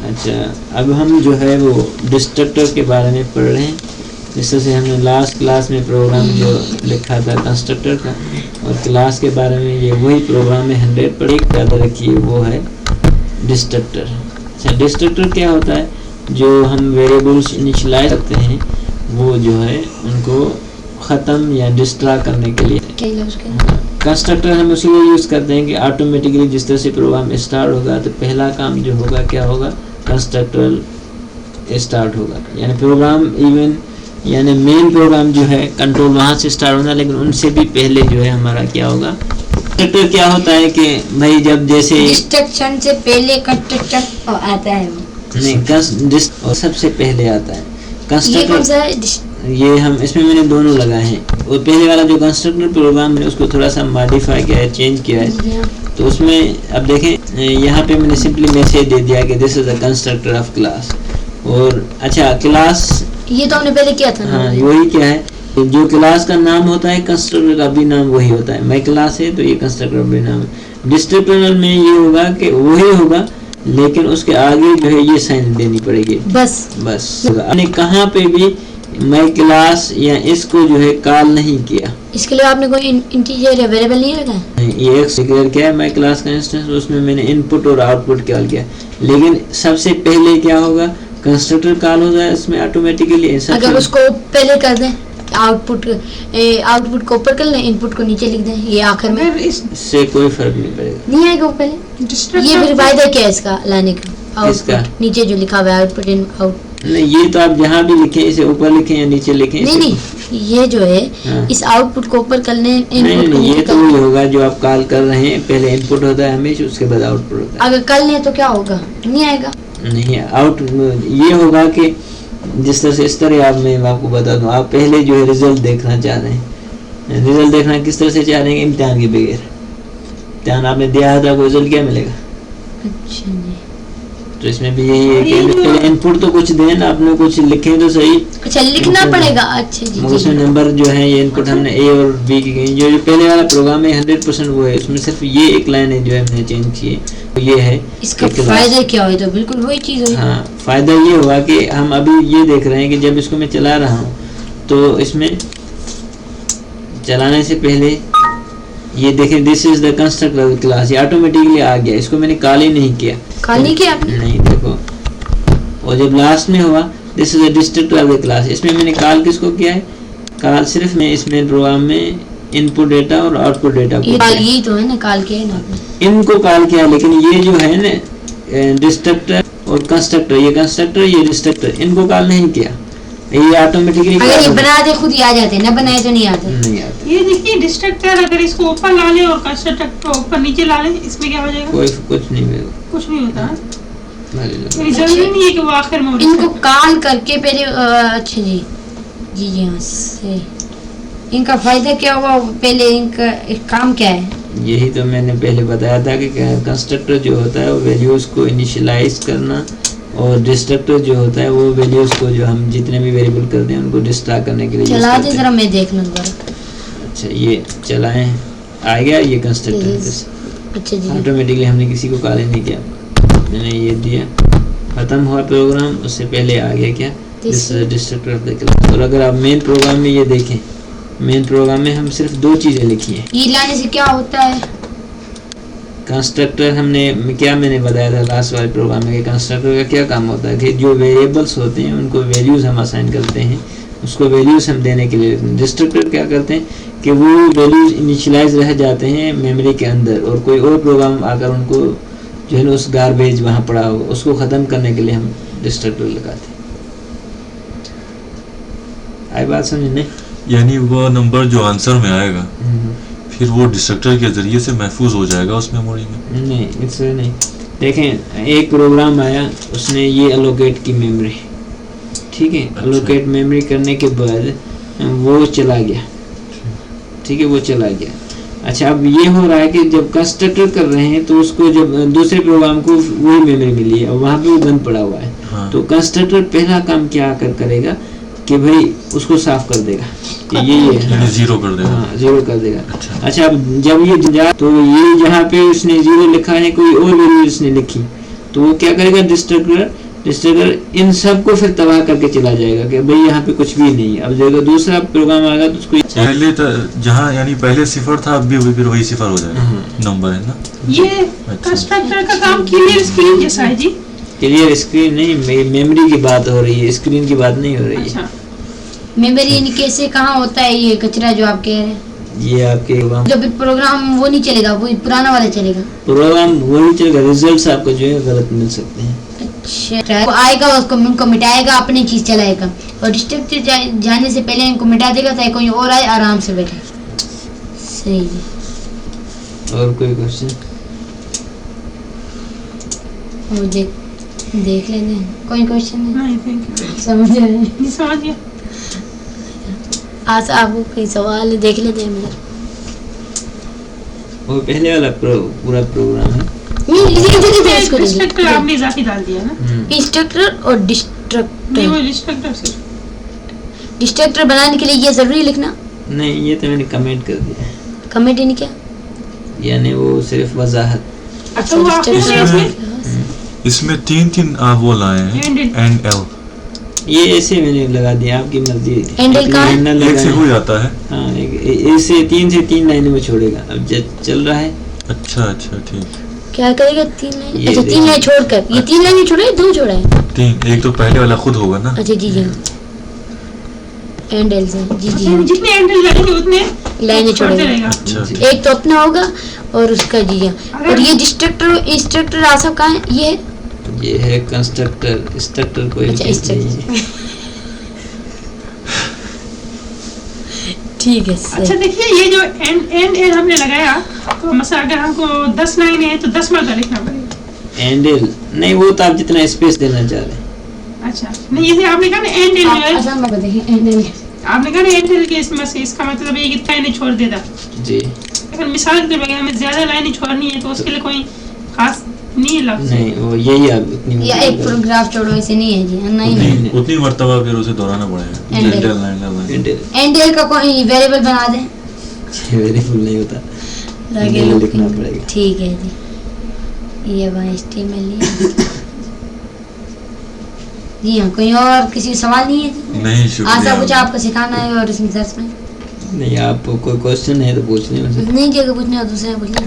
अच्छा, अब हम जो है वो डिस्ट्रक्टर के बारे में पढ़ रहे हैं। जिस तरह से हमने लास्ट क्लास में प्रोग्राम जो लिखा था कंस्ट्रक्टर का, और क्लास के बारे में ये वही प्रोग्राम है 100% याद रखिए, वो है डिस्ट्रक्टर। अच्छा, डिस्ट्रक्टर क्या होता है? जो हम वेरिएबल्स इनिशियलाइज करते हैं वो जो है उनको ख़त्म या डिस्ट्रॉय करने के लिए। कंस्ट्रक्टर हम उसीलिए यूज़ करते हैं कि ऑटोमेटिकली जिस तरह से प्रोग्राम स्टार्ट होगा तो पहला काम जो होगा क्या होगा, कंस्ट्रक्टर स्टार्ट होगा। यानी प्रोग्राम इवन यानी मेन प्रोग्राम जो है कंट्रोल वहाँ से स्टार्ट होगा, लेकिन उनसे भी पहले जो है हमारा क्या होगा। कंस्ट्रक्टर क्या होता है कि भाई जब जैसे डिस्ट्रक्शन से पहले कंस्ट्रक्टर आता है वो नहीं, और सबसे पहले आता है ये कौन सा है? ये हम इसमें मैंने दोनों लगाए हैं। और पहले वाला जो कंस्ट्रक्टर प्रोग्राम मैंने उसको थोड़ा सा मॉडिफाई किया है, चेंज किया है। तो उसमें अब देखें यहाँ पे मैंने सिंपली मैसेज दे दिया कि this is the constructor of class. और अच्छा, क्लास ये तो हमने पहले किया था ना। हाँ, वही क्या है, जो क्लास का नाम होता है कंस्ट्रक्टर का भी नाम वही होता है। माई क्लास है तो ये कंस्ट्रक्टर भी नाम है। डिस्ट्रक्टर में ये होगा कि वही होगा, लेकिन उसके आगे जो है ये साइन देनी पड़ेगी बस। आपने कहाँ पे भी मैं क्लास या इसको जो है कॉल नहीं किया। इसके लिए आपने कोई इंटीजर या वेरिएबल नहीं रखा है? ये एक डिक्लेयर किया है मैं क्लास का इंस्टेंस, उसमें मैंने इनपुट और आउटपुट कॉल किया। लेकिन सबसे पहले क्या होगा, कंस्ट्रक्टर कॉल हो जाए इसमें ऑटोमेटिकली। अगर उसको पहले कर दें, आउटपुट को ऊपर कर लें, इनपुट को नीचे लिख दें, ये आखिर में, इससे कोई फर्क नहीं पड़ेगा, नहीं आएगा वो पहले। ये फिर फायदा क्या है इसका लाने का? आउटपुट नीचे जो लिखा हुआ है आउटपुट इन आउट, नहीं ये तो आप जहाँ भी लिखें, इसे ऊपर लिखें या नीचे लिखें। नहीं ये जो है हाँ। इस आउटपुट को ऊपर कर लें, इनपुट को ये तो वही होगा जो आप कॉल कर रहे हैं, पहले इनपुट होता है हमेशा, उसके बाद आउटपुट होता है। अगर कर लें तो क्या होगा? नहीं आएगा। नहीं, आउट ये होगा कि जिस तरह से इस तरह आप, मैं आपको बता दूं, आप पहले जो है रिजल्ट देखना चाह रहे हैं। रिजल्ट देखना किस तरह से चाह रहे हैं? इम्तिहान के बगैर। इम्तिहान आपने दिया था, आपको रिजल्ट क्या मिलेगा? अच्छा जी, तो इसमें भी यही है कि पहले इनपुट तो कुछ दें ना, आपने कुछ लिखें तो सही। अच्छा, लिखना पड़ेगा। अच्छा जी, उसमें नंबर जो है ये इनपुट हमने ए और बी की गई। जो पहले वाला प्रोग्राम है 100% वो है, उसमें सिर्फ ये एक लाइन है जो है हमने चेंज की है। तो ये है इसका फायदा क्या हो? तो बिल्कुल वही चीज है। हाँ, फायदा ये हुआ कि हम अभी ये देख रहे हैं कि जब इसको मैं चला रहा हूँ तो इसमें चलाने से पहले ये देखें, this is the constructor class, ये ऑटोमेटिकली आ गया। इसको मैंने कॉल ही नहीं किया। कॉल नहीं किया आपने? नहीं, देखो, और जब लास्ट में हुआ this is the destructor of the class, इसमें मैंने कॉल किसको किया है? कॉल सिर्फ मैं इसमें प्रोग्राम में इनपुट डेटा और आउटपुट डेटा को, यही तो है ना, कॉल किया है ना आपने, इनको कॉल किया। लेकिन ये जो है ना डिस्ट्रक्टर और कंस्ट्रक्टर, ये कंस्ट्रक्टर ये डिस्ट्रक्टर, इनको कॉल नहीं किया। ये ऑटोमेटिकली अगर ये बना दे खुद ही आ जाते, ना बनाए तो नहीं आते। ये देखिए डिस्ट्रक्टर अगर इसको ऊपर ला ले और कंस्ट्रक्टर को ऊपर नीचे ला ले, इसमें क्या हो जाएगा? कुछ नहीं होगा, कुछ नहीं होता है। जरूरी नहीं है कि वो आखिर में इनको कॉल करके पहले। अच्छा जी जी जी हाँ सही। इनका फायदा क्या होगा? पहले इनका काम क्या है? यही तो मैंने पहले बताया था कि कंस्ट्रक्टर जो होता है वो वैल्यूज को इनिशियलाइज करना, और डिस्ट्रक्टर जो होता है वो वैल्यूज को जो हम जितने भी वेरिएबल करते हैं उनको डिस्ट्रैक्ट करने के लिए चला दे जरा, मैं देख लूं जरा। अच्छा, ये चलाएं, आ गया ये कंस्ट्रक्टर। अच्छा जी, ऑटोमेटिकली हमने किसी को कॉल नहीं किया, मैंने ये दिया, खत्म हुआ प्रोग्राम, उससे पहले आ गया क्या? This is destructor of the class. और अगर आप मेन प्रोग्राम में ये देखें, मेन प्रोग्राम में हम सिर्फ दो चीजें लिखी हैं। ये लाने से क्या होता है? कंस्ट्रक्टर हमने क्या मैंने बताया था लास्ट वाले प्रोग्राम में, कंस्ट्रक्टर का क्या काम होता है कि जो वेरिएबल्स होते हैं उनको वैल्यूज हम असाइन करते हैं, उसको वैल्यूज हम देने के लिए। डिस्ट्रक्टर क्या करते हैं कि वो वैल्यूज इनिशियलाइज रह जाते हैं मेमोरी के अंदर, और कोई और प्रोग्राम आकर उनको जो है ना उस गार्बेज वहाँ पड़ा हो उसको ख़त्म करने के लिए हम डिस्ट्रक्टर लगाते हैं। आई बात समझने? यानी वो नंबर जो आंसर में आएगा फिर वो डिस्ट्रक्टर के जरिए से महफूज हो जाएगा उस मेमोरी में? नहीं, इससे नहीं। देखें, एक प्रोग्राम आया, उसने ये अलोकेट की मेमोरी, ठीक है। अच्छा। अलोकेट मेमोरी करने के बाद वो चला गया, ठीक है, वो चला गया। अच्छा, अब ये हो रहा है कि जब कंस्ट्रक्टर कर रहे हैं तो उसको जब दूसरे प्रोग्राम को वही मेमोरी मिली है और वहाँ पे वो बंद पड़ा हुआ है। हाँ। तो कंस्ट्रक्टर पहला काम क्या करेगा कि भाई उसको साफ कर देगा कि ये जीरो कर देगा। हाँ, जीरो कर देगा। अच्छा, अब जब ये जा तो ये जहाँ पे उसने जीरो लिखा है कोई और वैल्यू उसने लिखी, तो वो क्या करेगा डिस्ट्रक्टर इन सब को फिर तबाह करके चला जाएगा कि भाई यहाँ पे कुछ भी नहीं है। अब जो दूसरा प्रोग्राम आएगा तो उसको पहले तो जहाँ यानी पहले सिफर था अब भी फिर वही सिफर हो जाएगा, नंबर है ना। ये कंस्ट्रक्टर का काम क्लियर स्क्रीन जैसा है जी। क्लियर स्क्रीन नहीं, मेमोरी की बात हो रही है, स्क्रीन की बात नहीं हो रही है। अच्छा, मेमोरी इन कैसे कहाँ होता है ये कचरा जो आप कह रहे हैं? ये आपके जब प्रोग्राम वो नहीं चलेगा, वो पुराना वाला चलेगा। प्रोग्राम वही चलेगा, रिजल्ट्स आपको जो है गलत मिल सकते हैं। अच्छा, वो आएगा उसको मिटाएगा, अपनी चीज चलाएगा, और डिस्ट्रक्टर जाने से पहले इनको मिटा देगा ताकि कोई और आए आराम से बैठे। सही है। और कोई क्वेश्चन? वो देख लेते हैं, कोई क्वेश्चन है? नहीं थैंक यू, समझ रहे हैं? नहीं समझ गया। आज आपको कोई सवाल है, देख लेते हैं मेरा। वो पहले वाला पूरा प्रोग्राम है। डिस्ट्रक्टर आपने इजाफी डाल दिया ना। इंस्ट्रक्टर और नहीं डिस्ट्रक्टर, वो डिस्ट्रक्टर सिर्फ डिस्ट्रक्टर बनाने के लिए ये जरूरी लिखना? नहीं, ये तो मैंने कमेंट कर दिया है, कमेंट ही नहीं किया। यानी वो सिर्फ वजाहत। अच्छा वो आपने इसमें तीन वो लाए हैं, एंड एल। ये ऐसे मैंने लगा दिया, आपकी मर्जी। Handle कहाँ है? एक से हो जाता है। हाँ, ऐसे 3 से 3 लाइनों में छोड़ेगा। अब चल रहा है। अच्छा ठीक। क्या करेगा? 3 लाइन? ये अच्छा 3 लाइन छोड़कर, ये 3 लाइन छोड़ा है, 2 छोड़ा है? 3, एक तो पहले वाला खुद होगा ना। अच्छा जी एंड एल से जी जितने हैंडल लगेंगे उतने लाइनें छोड़ेगा। रहेगा। अच्छा एक तो अपना होगा और उसका जी और ये डिस्ट्रक्टर इंस्ट्रक्टर आसफ कहाँ है? ये है कंस्ट्रक्टर, स्ट्रक्टर कोई अच्छा, नहीं structor। है। ठीक है अच्छा सर। देखिए ये जो एंड हमने लगाया, तो मसला अगर हमको 10 लाइन है तो 10 मरतबा लिखना पड़ेगा। एंडल नहीं, वो तो आप जितना स्पेस देना चाह रहे हैं। अच्छा नहीं, जैसे आपने कहा ना एंड जो है, अच्छा मैं बताइए एंड एल आपने कहा ना एंड के इसमें से इसका मतलब ये कितना लाइनें छोड़ देता। जी अगर मिसाल के बगैर हमें ज्यादा लाइनें छोड़नी है तो उसके लिए कोई खास नहीं है लफ्ज़। नहीं, वो यही आप इतनी या एक पैराग्राफ छोड़ो, ऐसे नहीं है जी। नहीं नहीं। उतनी मर्तबा फिर उसे दोहराना पड़ेगा। End end L. Endl end L का कोई वेरिएबल बना दें, वेरिएबल नहीं होता, लगे लिखना पड़ेगा। ठीक है जी। ये वहाँ HTML जी हाँ। कोई और किसी सवाल नहीं है जी? नहीं आशा शुक्रिया। कुछ आपको सिखाना है और इसमें दर्स में नहीं, आपको कोई क्वेश्चन है तो पूछ लें मुझसे। नहीं, जगह पूछने और दूसरे पूछने